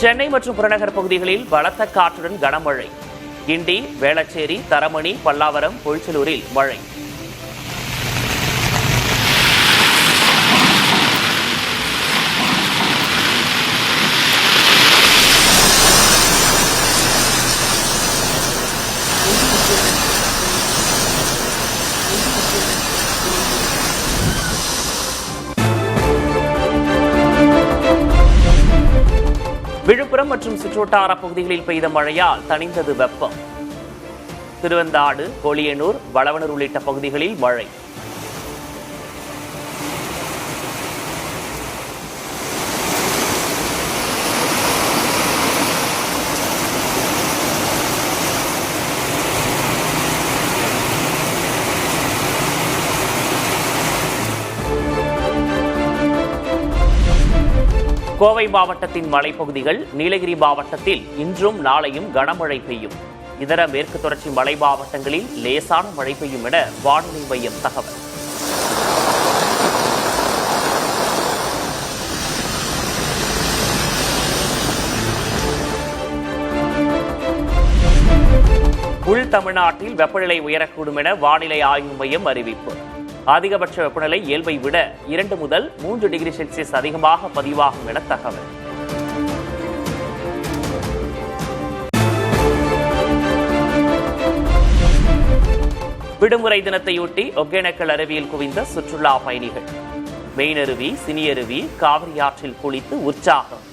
சென்னை மற்றும் புறநகர் பகுதிகளில் பலத்த காற்றுடன் கனமழை. கிண்டி, வேளச்சேரி, தரமணி, பல்லாவரம், பொழிச்சலூரில் மழை. விழுப்புரம் மற்றும் சுற்றுவட்டார பகுதிகளில் பெய்த மழையால் தணிந்தது வெப்பம். திருவந்தாடு, கோலியனூர், வளவனூர் உள்ளிட்ட பகுதிகளில் மழை. கோவை மாவட்டத்தின் மலைப்பகுதிகள், நீலகிரி மாவட்டத்தில் இன்றும் நாளையும் கனமழை பெய்யும். இதர மேற்கு தொடர்ச்சி மலை மாவட்டங்களில் லேசான மழை பெய்யும் என வானிலை மையம் தகவல். உள் தமிழ்நாட்டில் வெப்பநிலை உயரக்கூடும் என வானிலை ஆய்வு மையம் அறிவிப்பு. அதிகபட்ச வெப்பநிலை இயல்பை விட 2 முதல் 3 டிகிரி செல்சியஸ் அதிகமாக பதிவாகும் என தகவல். விடுமுறை தினத்தையொட்டி ஒகேனக்கல் அருவியில் குவிந்த சுற்றுலா பயணிகள். மெயினருவி, சினியருவி, காவிரி ஆற்றில் குளித்து உற்சாகம்.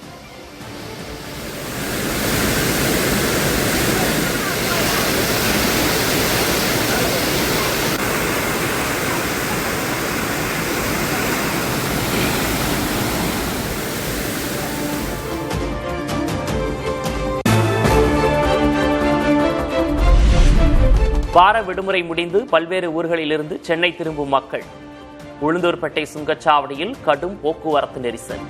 வார விடுமுறை முடிந்து பல்வேறு ஊர்களிலிருந்து சென்னை திரும்பும் மக்கள். உளுந்தூர்பேட்டை சுங்கச்சாவடியில் கடும் போக்குவரத்து நெரிசல்.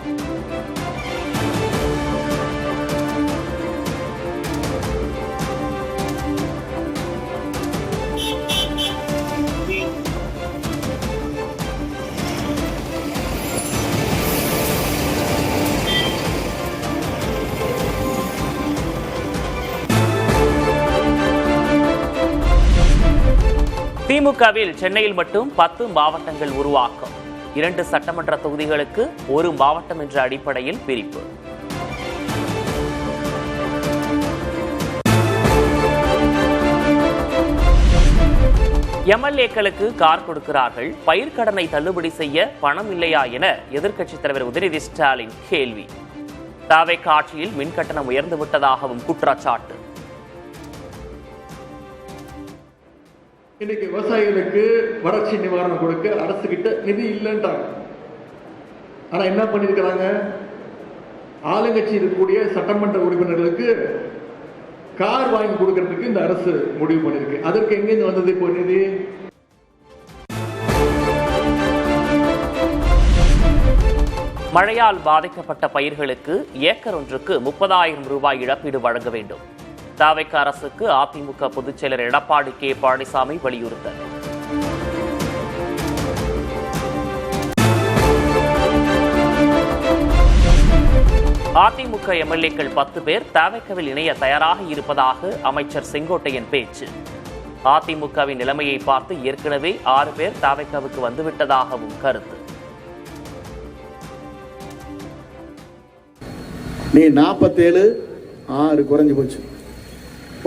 திமுகவில் சென்னையில் மட்டும் 10 மாவட்டங்கள் உருவாக்கம். 2 சட்டமன்ற தொகுதிகளுக்கு 1 மாவட்டம் என்ற அடிப்படையில் பிரிப்பு. எம்எல்ஏக்களுக்கு கார் கொடுக்கிறார்கள், பயிர்க்கடனை தள்ளுபடி செய்ய பணம் இல்லையா என எதிர்க்கட்சித் தலைவர் உதயநிதி ஸ்டாலின் கேள்வி. தவேக ஆட்சியில் மின்கட்டணம் உயர்ந்து விட்டதாகவும் குற்றச்சாட்டு. இன்னைக்கு விவசாயிகளுக்கு வறட்சி நிவாரணம் கொடுக்க அரசு கிட்ட நிதி இல்லைன்றாங்க. ஆனா என்ன பண்ணிருக்கிறாங்க, ஆளுங்கட்சி இருக்கக்கூடிய சட்டமன்ற உறுப்பினர்களுக்கு கார் வாங்கி கொடுக்கறதுக்கு இந்த அரசு முடிவு பண்ணிருக்கு. அதற்கு எங்கிருந்து வந்தது இப்போ நிதி? மழையால் பாதிக்கப்பட்ட பயிர்களுக்கு ஏக்கர் ஒன்றுக்கு 30,000 ரூபாய் இழப்பீடு வழங்க வேண்டும். தவேக அரசுக்கு அதிமுக பொதுச் செயலர் எடப்பாடி கே பழனிசாமி வலியுறுத்தல். அதிமுக எம்எல்ஏக்கள் 10 பேர் தவேகவில் இணைய தயாராக இருப்பதாக அமைச்சர் செங்கோட்டையன் பேச்சு. அதிமுகவின் நிலைமையை பார்த்து ஏற்கனவே 6 பேர் தவேகவுக்கு வந்துவிட்டதாகவும் கருத்து. நீ 47 6 குறைஞ்சு போச்சு,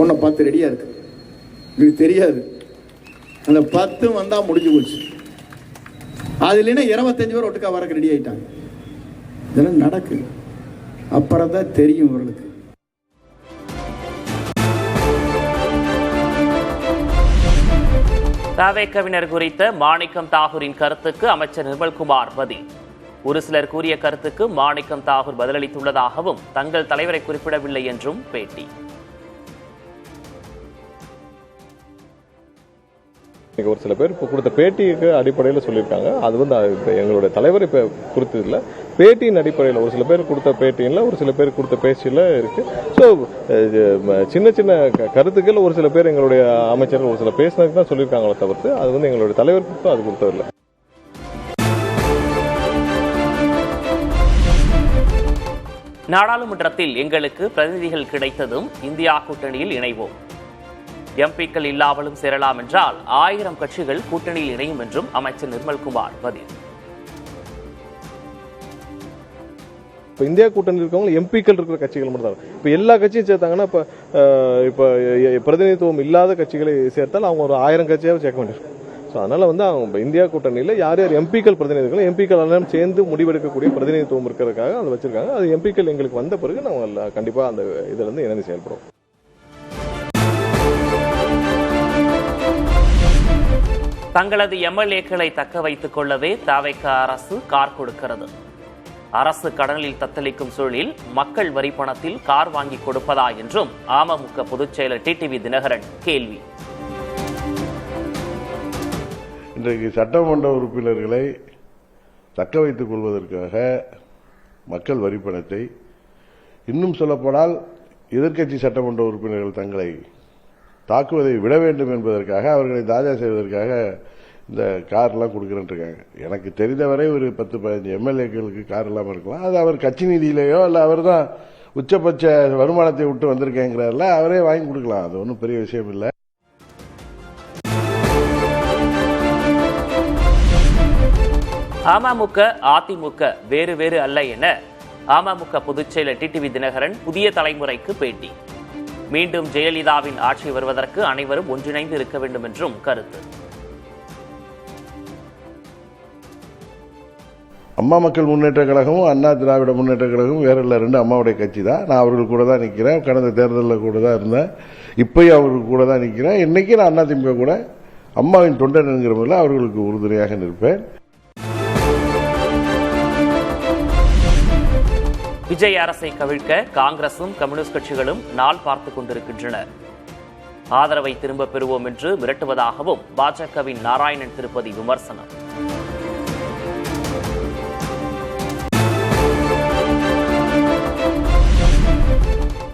ஒன்று 10 ரெடியாக இருக்கு. இது தெரியாது, அந்த 10 வந்தால் முடிஞ்சு போச்சு. அது இல்லைன்னா 25 பேர் ஒட்டுக்கா வரக்கு ரெடி ஆகிட்டாங்க. இதெல்லாம் நடக்கு, அப்புறம் தான் தெரியும் இவர்களுக்கு. தவேகவினர் குறித்த மாணிக்கம் தாகூரின் கருத்துக்கு அமைச்சர் நிர்மல்குமார் பதில். ஒரு சிலர் கூறிய கருத்துக்கு மாணிக்கம் தாகூர் பதிலளித்துள்ளதாகவும் தங்கள் தலைவரை குறிப்பிடவில்லை என்றும் பேட்டி. ஒரு சில பேர் இப்போ கொடுத்த பேட்டிக்கு அடிப்படையில் சொல்லியிருக்காங்க. அது எங்களுடைய தலைவர் இப்போ குறித்ததில்லை, பேட்டியின் அடிப்படையில் ஒரு சில பேர் கொடுத்த பேட்டியில் ஒரு சில பேர் கொடுத்த பேச்சில் இருக்கு. ஸோ சின்ன சின்ன கருத்துக்கள் ஒரு சில பேர் எங்களுடைய அமைச்சர்கள் ஒரு சில பேசினதுக்கு தான் சொல்லியிருக்காங்களே தவிர்த்து அது எங்களுடைய தலைவருக்கு அது கொடுத்ததில்லை. நாடாளுமன்றத்தில் எங்களுக்கு பிரதிநிதிகள் கிடைத்ததும் இந்தியா கூட்டணியில் இணைவோம். எம்பிக்கள் இல்லாமலும் சேரலாம் என்றால் 1000 கட்சிகள் கூட்டணியில் இணையும் என்றும் அமைச்சர் நிர்மல்குமார் பதில். இப்போ இந்தியா கூட்டணி இருக்கவங்க எம்பிக்கள் இருக்கிற கட்சிகள் மட்டும் தான். இப்போ எல்லா கட்சியும் சேர்த்தாங்கன்னா இப்போ பிரதிநிதித்துவம் இல்லாத கட்சிகளை சேர்த்தால் அவங்க ஒரு 1000 கட்சியாவது சேர்க்க வேண்டியிருக்கும். ஸோ அதனால அவங்க இந்தியா கூட்டணியில் யார் யார் எம்பிக்கள் பிரதிநிதிகள் எம்பிக்கள் எல்லாம் சேர்ந்து முடிவெடுக்கக்கூடிய பிரதிநிதித்துவம் இருக்கிறதுக்காக அதை வச்சிருக்காங்க. அது எம்பிக்கள் எங்களுக்கு வந்த பிறகு நாங்கள் கண்டிப்பாக அந்த இதுல இருந்து இணைந்து செயல்படுவோம். தங்களது எம்எல்ஏக்களை தக்க வைத்துக் கொள்ளவே தவிக அரசு கார் கொடுக்கிறது. அரசு கடனில் தத்தளிக்கும் சூழலில் மக்கள் வரி பணத்தில் கார் வாங்கி கொடுப்பதா என்றும் அமமுக பொதுச் செயலர் டிடிவி தினகரன் கேள்வி. இன்றைக்கு சட்டமன்ற உறுப்பினர்களை தக்க வைத்துக் கொள்வதற்காக மக்கள் வரி பணத்தை, இன்னும் சொல்லப்போனால் எதிர்க்கட்சி சட்டமன்ற உறுப்பினர்கள் தங்களை தாக்குவதை விட வேண்டும் என்பதற்காக, அவர்களை தாஜா செய்வதற்காக இந்த கார்லாம் கொடுக்குறேன்னு இருக்காங்க. எனக்கு தெரிந்தவரை ஒரு 10-15 எம்எல்ஏக்களுக்கு கார் இல்லாமல் இருக்கலாம். அது அவர் கட்சி நிதியிலேயோ இல்லை அவர் தான் உச்சபட்ச வருமானத்தை விட்டு வந்திருக்கேங்கிறார்ல, அவரே வாங்கி கொடுக்கலாம். அது ஒன்றும் பெரிய விஷயம் இல்லை. அமமுக அதிமுக வேறு வேறு அல்ல என அமமுக பொதுச் செயலர் டிடிவி தினகரன் புதிய தலைமுறைக்கு பேட்டி. மீண்டும் ஜெயலலிதாவின் ஆட்சி வருவதற்கு அனைவரும் ஒன்றிணைந்து இருக்க வேண்டும் என்றும் கருத்து. அம்மா மக்கள் முன்னேற்ற கழகமும் அண்ணா திராவிட முன்னேற்ற கழகமும் வேற இல்லை, 2 அம்மாவுடைய கட்சி தான். நான் அவர்கள் கூட தான் நிற்கிறேன். கடந்த தேர்தலில் கூட தான் இருந்தேன். இப்பயும் அவர்கள் கூட தான் நிற்கிறேன். இன்னைக்கு நான் அதிமுக கூட அம்மாவின் தொண்டன் என்கிற முறையில் அவர்களுக்கு உறுதுணையாக நிற்பேன். விஜய் அரசை கவிழ்க்க காங்கிரசும் கம்யூனிஸ்ட் கட்சிகளும் நாள் பார்த்துக் கொண்டிருக்கின்றன. ஆதரவை திரும்ப பெறுவோம் என்று மிரட்டுவதாகவும் பாஜகவின் நாராயணன் திருப்பதி விமர்சனம்.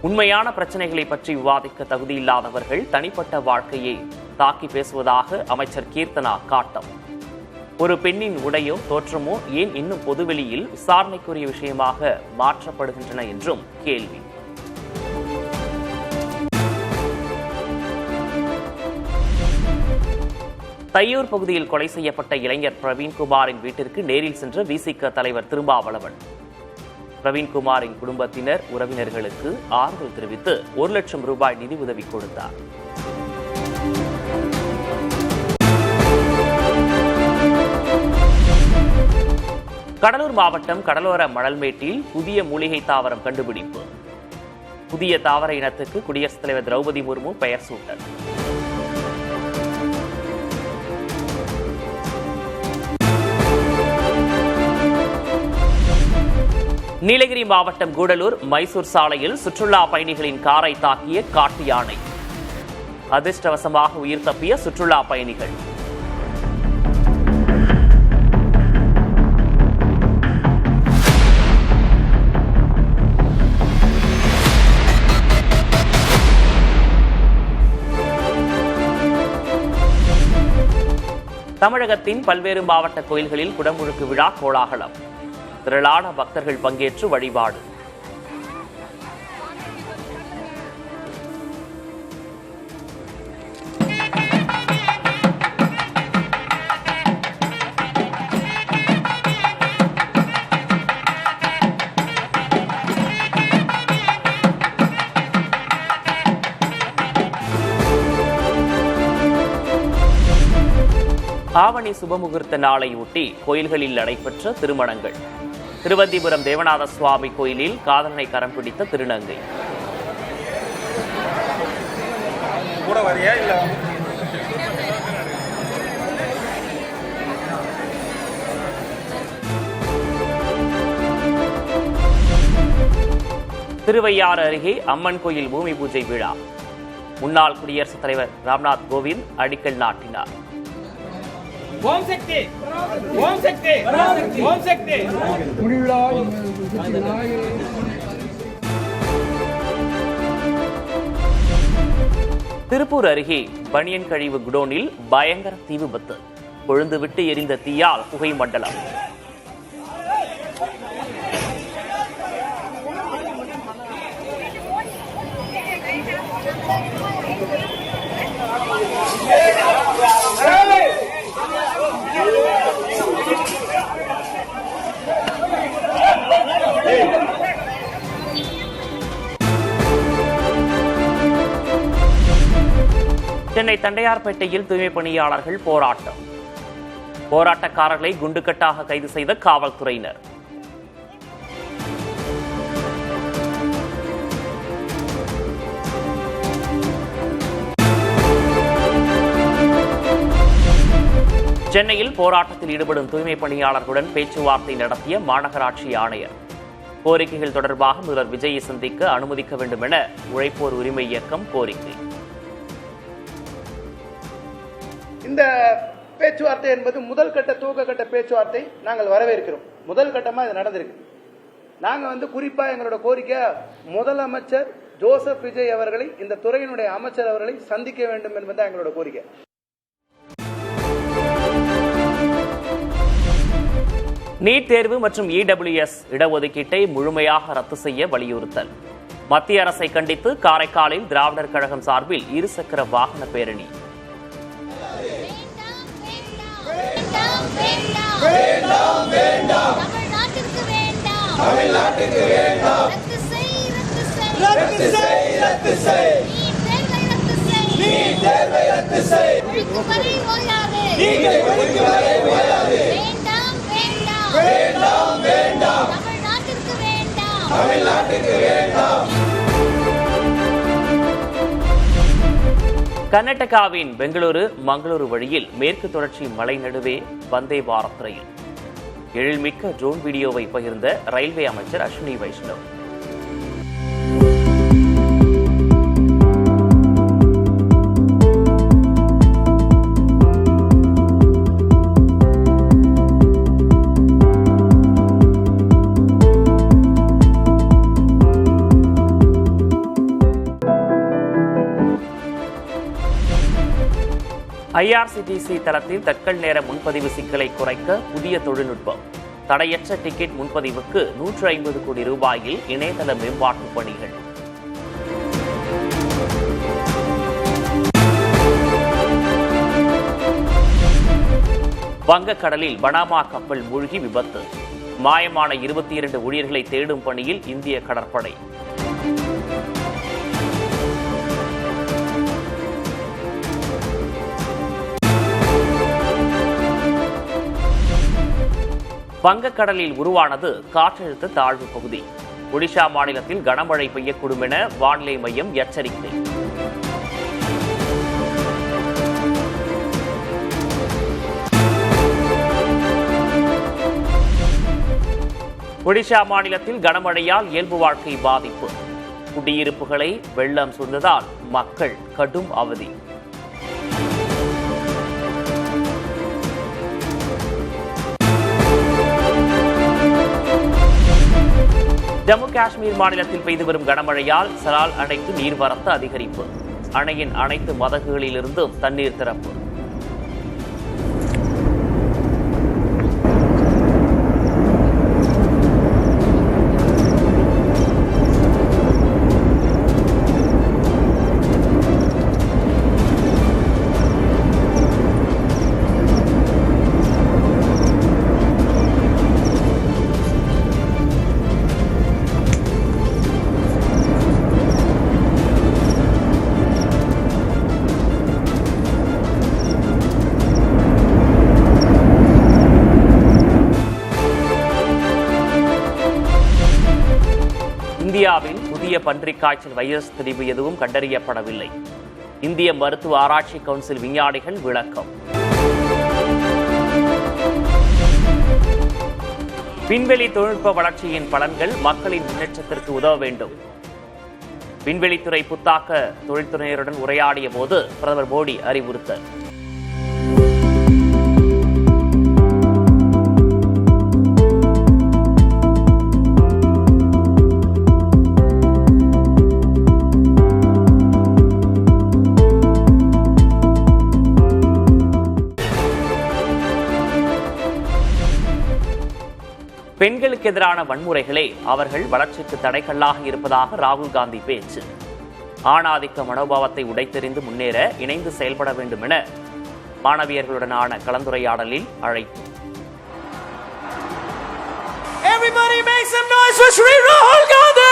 உண்மையான பிரச்சனைகளை பற்றி விவாதிக்க தகுதியில்லாதவர்கள் தனிப்பட்ட வாழ்க்கையை தாக்கி பேசுவதாக அமைச்சர் கீர்த்தனா காட்டம். ஒரு பெண்ணின் உடையோ தோற்றமோ ஏன் இன்னும் பொதுவெளியில் விசாரணைக்குரிய விஷயமாக மாற்றப்படுகின்றன என்றும் கேள்வி. தையூர் பகுதியில் கொலை செய்யப்பட்ட இளைஞர் பிரவீன்குமாரின் வீட்டிற்கு நேரில் சென்ற விசிக தலைவர் திருமாவளவன். பிரவீன்குமாரின் குடும்பத்தினர் உறவினர்களுக்கு ஆறுதல் தெரிவித்து 1 லட்சம் ரூபாய் நிதி உதவி கொடுத்தார். கடலூர் மாவட்டம் கடலோர மணல்மேட்டில் புதிய மூலிகை தாவரம் கண்டுபிடிப்பு. புதிய தாவர இனத்துக்கு குடியரசுத் தலைவர் திரௌபதி முர்மு பெயர் சூட்டல். நீலகிரி மாவட்டம் கூடலூர் மைசூர் சாலையில் சுற்றுலா பயணிகளின் காரை தாக்கிய காட்டு யானை. அதிர்ஷ்டவசமாக உயிர் தப்பிய சுற்றுலா பயணிகள். தமிழகத்தின் பல்வேறு மாவட்ட கோயில்களில் குடமுழுக்கு விழா கோலாகலம். திரளான பக்தர்கள் பங்கேற்று வழிபாடு. ஆவணி சுபமுகூர்த்த நாளையொட்டி கோயில்களில் நடைபெற்ற திருமணங்கள். திருவந்திபுரம் தேவநாத சுவாமி கோயிலில் காதலனை கரம் பிடித்த திருநங்கை. திருவையாறு அருகே அம்மன் கோயில் பூமி பூஜை விழா. முன்னாள் குடியரசுத் தலைவர் ராம்நாத் கோவிந்த் அடிக்கல் நாட்டினார். ஓம் சக்தி ஓம் சக்தி ஓம் சக்தி. திருப்பூர் அருகே பனியன் கழிவு குடோனில் பயங்கர தீ விபத்து. கொழுந்துவிட்டு எரிந்த தீயால் புகை மண்டலம். சென்னை தண்டையார்பேட்டையில் தூய்மை பணியாளர்கள் போராட்டம். போராட்டக்காரர்களை குண்டுக்கட்டாக கைது செய்த காவல்துறையினர். சென்னையில் போராட்டத்தில் ஈடுபடும் தூய்மை பணியாளர்களுடன் பேச்சுவார்த்தை நடத்திய மாநகராட்சி ஆணையர். கோரிக்கைகள் தொடர்பாக முதல்வர் விஜயை சந்திக்க அனுமதிக்க வேண்டும் என உழைப்போர் உரிமை இயக்கம் கோரிக்கை. இந்த பேச்சுவார்த்தை என்பது முதல் கட்ட துவக்க கட்ட பேச்சுவார்த்தை நாங்கள் வரவேற்கிறோம். முதல் கட்டமா இது நடந்திருக்கு. நாங்க குறிப்பா எங்களோட கோரிக்கை முதலமைச்சர் ஜோசப் விஜய் அவர்களை, இந்த துறையினுடைய அமைச்சர் அவர்களை சந்திக்க வேண்டும் என்பது எங்களோட கோரிக்கை. நீட் தேர்வு மற்றும் இடபிள்யூஎஸ் இடஒதுக்கீட்டை முழுமையாக ரத்து செய்ய வலியுறுத்தல். மத்திய அரசை கண்டித்து காரைக்காலில் திராவிடர் கழகம் சார்பில் இருசக்கர வாகன பேரணி. கர்நாடகாவின் பெங்களூரு மங்களூரு வழியில் மேற்கு தொடர்ச்சி மலை நடுவே வந்தே பாரத் ரயில். எழில்மிக்க ட்ரோன் வீடியோவை பகிர்ந்த ரயில்வே அமைச்சர் அஸ்வினி வைஷ்ணவ். IRCTC தளத்தில் தட்கல் நேர முன்பதிவு சிக்கலை குறைக்க புதிய தொழில்நுட்பம். தடையற்ற டிக்கெட் முன்பதிவுக்கு 150 கோடி ரூபாயில் இணையதள மேம்பாட்டு பணிகள். வங்கக்கடலில் பனாமா கப்பல் மூழ்கி விபத்து. மாயமான 22 ஊழியர்களை தேடும் பணியில் இந்திய கடற்படை. வங்கக்கடலில் உருவானது காற்றழுத்த தாழ்வு பகுதி. ஒடிஷா மாநிலத்தில் கனமழை பெய்யக்கூடும் என வானிலை மையம் எச்சரிக்கை. ஒடிஷா மாநிலத்தில் கனமழையால் இயல்பு வாழ்க்கை பாதிப்பு. குடியிருப்புகளை வெள்ளம் சூழ்ந்ததால் மக்கள் கடும் அவதி. ஜம்மு காஷ்மீர் மாநிலத்தில் பெய்து வரும் கனமழையால் சலால் அணைக்கு நீர்வரத்து அதிகரிப்பு. அணையின் அனைத்து மதகுகளிலிருந்தும் தண்ணீர் திறப்பு. இந்தியாவில் புதிய பன்றிக் காய்ச்சல் வைரஸ் திரிபு எதுவும் கண்டறியப்படவில்லை. இந்திய மருத்துவ ஆராய்ச்சி கவுன்சில் விஞ்ஞானிகள் விளக்கம். விண்வெளி தொழில்நுட்ப வளர்ச்சியின் பலன்கள் மக்களின் முன்னேற்றத்திற்கு உதவ வேண்டும். விண்வெளித்துறை புத்தாக்க தொழில்துறையினருடன் உரையாடிய போது பிரதமர் மோடி அறிவுறுத்தல். பெண்களுக்கு எதிரான வன்முறைகளே அவர்கள் வளர்ச்சிக்கு தடைக்கல்லாக இருப்பதாக ராகுல் காந்தி பேச்சு. ஆணாதிக்க மனோபாவத்தை உடைத்தெறிந்து முன்னேற இணைந்து செயல்பட வேண்டும் என மாணவியர்களுடனான கலந்துரையாடலில் அழைப்பு. Everybody make some noise for Shri Rahul Gandhi!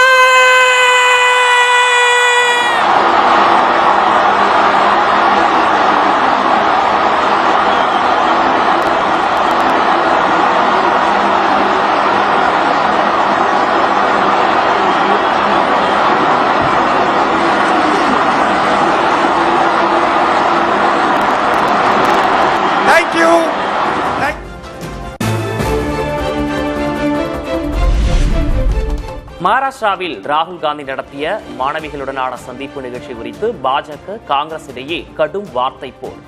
மகாராஷ்டிராவில் ராகுல் காந்தி நடத்திய மாணவிகளுடனான சந்திப்பு நிகழ்ச்சி குறித்து பாஜக காங்கிரஸ் இடையே கடும் வார்த்தை போர்.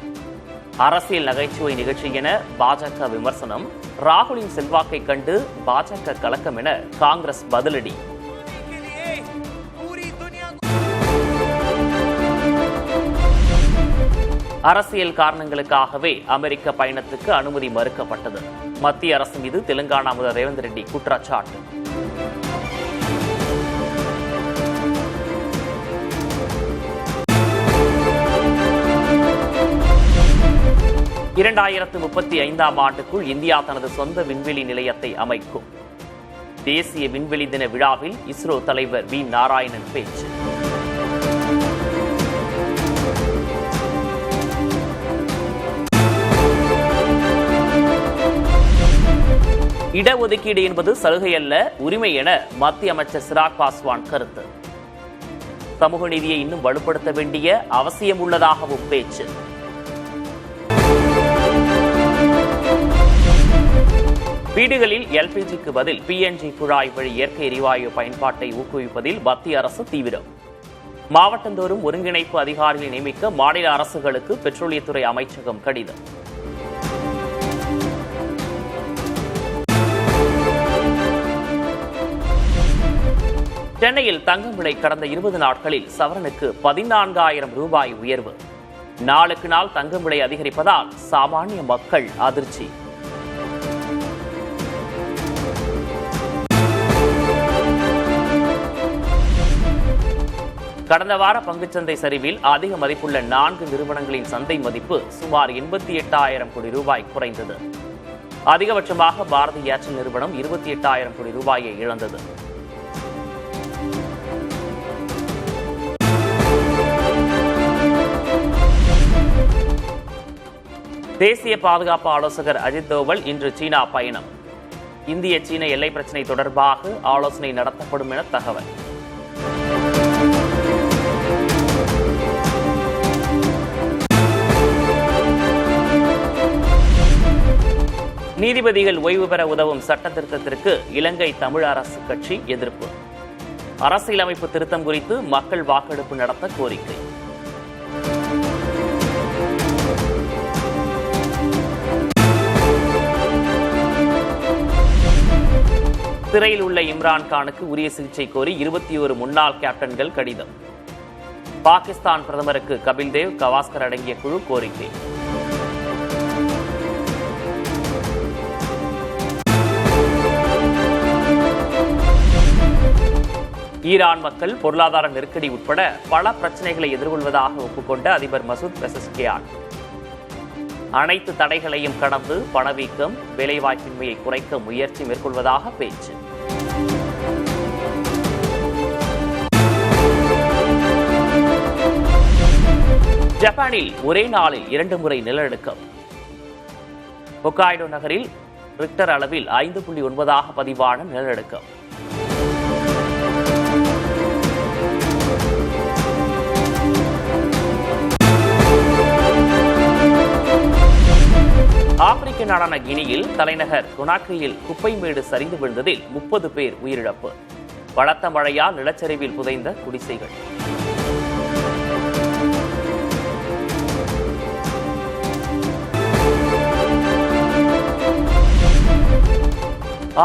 அரசியல் நகைச்சுவை நிகழ்ச்சி என பாஜக விமர்சனம். ராகுலின் செல்வாக்கை கண்டு பாஜக கலக்கம் என காங்கிரஸ் பதிலடி. அரசியல் காரணங்களுக்காகவே அமெரிக்க பயணத்துக்கு அனுமதி மறுக்கப்பட்டது. மத்திய அரசு மீது தெலுங்கானா முதல்வர் ரேவந்த் ரெட்டி குற்றச்சாட்டு. ஆண்டுக்குள் இந்தியா தனது சொந்த விண்வெளி நிலையத்தை அமைக்கும். தேசிய விண்வெளி தின விழாவில் இஸ்ரோ தலைவர் வி நாராயணன் பேச்சு. இடஒதுக்கீடு என்பது சலுகை அல்ல, உரிமை என மத்திய அமைச்சர் சிராக் பாஸ்வான் கருத்து. சமூக நீதியை இன்னும் வலுப்படுத்த வேண்டிய அவசியம் உள்ளதாகவும் பேச்சு. வீடுகளில் எல்பிஜிக்கு பதில் பிஎன்ஜி குழாய் வழி இயற்கை எரிவாயு பயன்பாட்டை ஊக்குவிப்பதில் மத்திய அரசு தீவிரம். மாவட்டந்தோறும் ஒருங்கிணைப்பு அதிகாரிகளை நியமிக்க மாநில அரசுகளுக்கு பெட்ரோலியத்துறை அமைச்சகம் கடிதம். சென்னையில் தங்கம் விலை கடந்த 20 நாட்களில் சவரனுக்கு 14,000 ரூபாய் உயர்வு. நாளுக்கு நாள் தங்கம் விலை அதிகரிப்பதால் சாமானிய மக்கள் அதிர்ச்சி. கடந்த வார பங்குச்சந்தை சரிவில் அதிக மதிப்புள்ள 4 நிறுவனங்களின் சந்தை மதிப்பு சுமார் 88,000 கோடி ரூபாய் குறைந்தது. அதிகபட்சமாக பாரதி ஏர்டெல் நிறுவனம் 28,000 கோடி ரூபாயை இழந்தது. தேசிய பாதுகாப்பு ஆலோசகர் அஜித் தோவல் இன்று சீனா பயணம். இந்திய சீன எல்லை பிரச்சினை தொடர்பாக ஆலோசனை நடத்தப்படும் என தகவல். நீதிபதிகள் ஓய்வு பெற உதவும் சட்ட திருத்தத்திற்கு இலங்கை தமிழ் அரசு கட்சி எதிர்ப்பு. அரசியலமைப்பு திருத்தம் குறித்து மக்கள் வாக்கெடுப்பு நடத்த கோரிக்கை. சிறையில் உள்ள இம்ரான்கானுக்கு உரிய சிகிச்சை கோரி 21 முன்னாள் கேப்டன்கள் கடிதம். பாகிஸ்தான் பிரதமருக்கு கபில் தேவ், கவாஸ்கர் அடங்கிய குழு கோரிக்கை. ஈரான் மக்கள் பொருளாதார நெருக்கடி உட்பட பல பிரச்சனைகளை எதிர்கொள்வதாக ஒப்புக்கொண்ட அதிபர் மசூத் பெசஸ்கியான் அனைத்து தடைகளையும் கடந்து பணவீக்கம், வேலைவாய்ப்பின்மையை குறைக்க முயற்சி மேற்கொள்வதாக பேச்சு. ஜப்பானில் ஒரே நாளில் 2 முறை நிலநடுக்கம். ஹொக்காய்டோ நகரில் ரிக்டர் அளவில் 5.9 பதிவான நிலநடுக்கம். ஆப்பிரிக்க நாடான கினியில் தலைநகர் கொனாக்ரியில் குப்பை மேடு சரிந்து விழுந்ததில் 30 பேர் உயிரிழப்பு. பலத்த மழையால் நிலச்சரிவில் புதைந்த குடிசைகள்.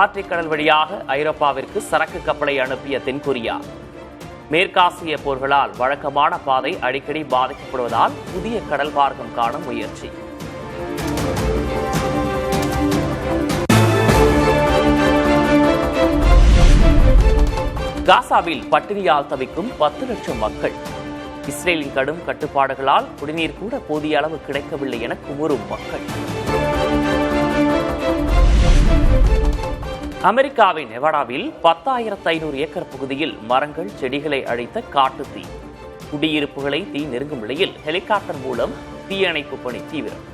ஆர்டிக் கடல் வழியாக ஐரோப்பாவிற்கு சரக்கு கப்பலை அனுப்பிய தென்கொரியா. மேற்காசிய போர்களால் வழக்கமான பாதை அடிக்கடி பாதிக்கப்படுவதால் புதிய கடல் மார்க்கம் காண முயற்சி. காசாவில் பட்டினியால் தவிக்கும் 10 லட்சம் மக்கள். இஸ்ரேலின் கடும் கட்டுப்பாடுகளால் குடிநீர் கூட போதிய அளவு கிடைக்கவில்லை என குமுறும் மக்கள். அமெரிக்காவின் நெவாடாவில் 10,500 ஏக்கர் பகுதியில் மரங்கள், செடிகளை அழித்த காட்டு தீ. குடியிருப்புகளை தீ நெருங்கும் நிலையில் ஹெலிகாப்டர் மூலம் தீயணைப்பு பணி தீவிரம்.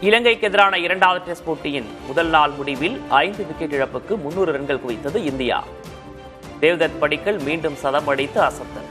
இலங்கைக்கு எதிரான 2வது டெஸ்ட் போட்டியின் முதல் நாள் முடிவில் 5 விக்கெட் இழப்புக்கு 300 ரன்கள் குவித்தது இந்தியா. தேவ்தத் படிக்கல் மீண்டும் சதம் அடித்து அசத்தல்.